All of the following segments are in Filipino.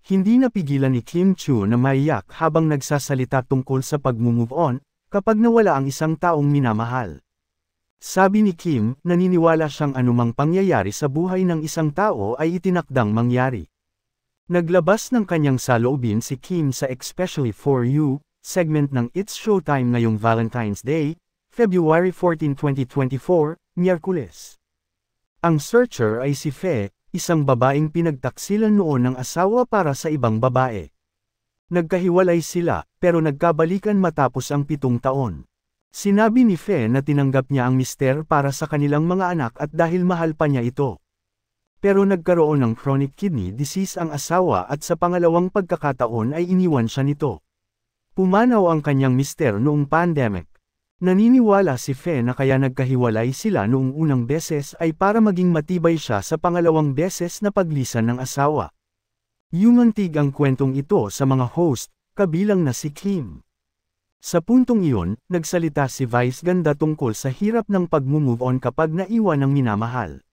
Hindi napigilan ni Kim Chiu na maiyak habang nagsasalita tungkol sa pag-move on, kapag nawala ang isang taong minamahal. Sabi ni Kim, naniniwala siyang anumang pangyayari sa buhay ng isang tao ay itinakdang mangyari. Naglabas ng kanyang saloobin si Kim sa Especially For You segment ng It's Showtime ngayong Valentine's Day, February 14, 2024, Miyerkules. Ang searcher ay si Fe, isang babaeng pinagtaksilan noon ng asawa para sa ibang babae. Nagkahiwalay sila, pero nagkabalikan matapos ang 7 taon. Sinabi ni Fe na tinanggap niya ang mister para sa kanilang mga anak at dahil mahal pa niya ito. Pero nagkaroon ng chronic kidney disease ang asawa at sa pangalawang pagkakataon ay iniwan siya nito. Pumanaw ang kanyang mister noong pandemic. Naniniwala si Fe na kaya nagkahiwalay sila noong unang beses ay para maging matibay siya sa pangalawang beses na paglisan ng asawa. Yumantig ang kwentong ito sa mga host, kabilang na si Kim. Sa puntong iyon, nagsalita si Vice Ganda tungkol sa hirap ng pag-move on kapag naiwan ng minamahal.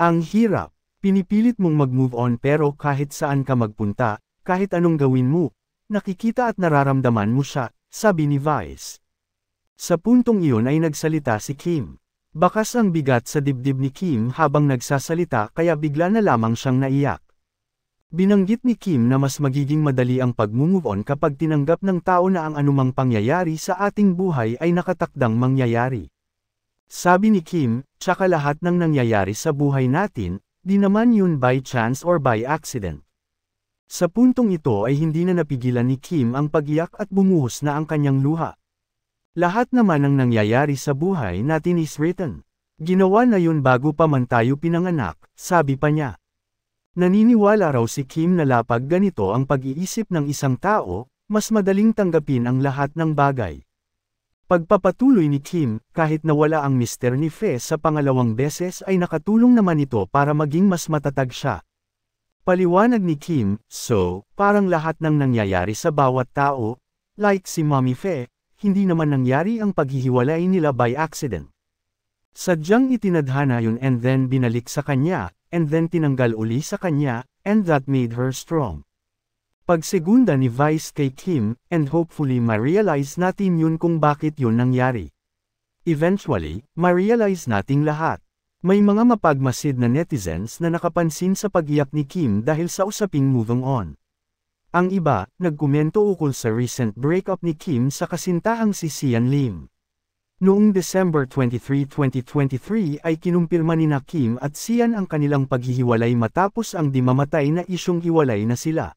Ang hirap, pinipilit mong mag-move on pero kahit saan ka magpunta, kahit anong gawin mo, nakikita at nararamdaman mo siya, sabi ni Vice. Sa puntong iyon ay nagsalita si Kim. Bakas ang bigat sa dibdib ni Kim habang nagsasalita kaya bigla na lamang siyang naiyak. Binanggit ni Kim na mas magiging madali ang pag-move on kapag tinanggap ng tao na ang anumang pangyayari sa ating buhay ay nakatakdang mangyayari. Sabi ni Kim, tsaka lahat ng nangyayari sa buhay natin, di naman yun by chance or by accident. Sa puntong ito ay hindi na napigilan ni Kim ang pag-iyak at bumuhos na ang kanyang luha. Lahat naman ng nangyayari sa buhay natin is written. Ginawa na yun bago pa man tayo pinanganak, sabi pa niya. Naniniwala raw si Kim na lapag ganito ang pag-iisip ng isang tao, mas madaling tanggapin ang lahat ng bagay. Pagpapatuloy ni Kim, kahit nawala ang mister ni Fe sa pangalawang beses ay nakatulong naman ito para maging mas matatag siya. Paliwanag ni Kim, so, parang lahat ng nangyayari sa bawat tao, like si Mommy Fe, hindi naman nangyari ang paghihiwalay nila by accident. Sadyang itinadhana yun and then binalik sa kanya, and then tinanggal uli sa kanya, and that made her strong. Pagsegunda ni Vice kay Kim, and hopefully ma-realize natin yun kung bakit yun nangyari. Eventually, ma-realize nating lahat. May mga mapagmasid na netizens na nakapansin sa pag-iyak ni Kim dahil sa usaping moving on. Ang iba, nagkomento ukol sa recent breakup ni Kim sa kasintahang si Sian Lim. Noong December 23, 2023 ay kinumpirma ni na Kim at Sian ang kanilang paghihiwalay matapos ang di mamatay na isyong hiwalay na sila.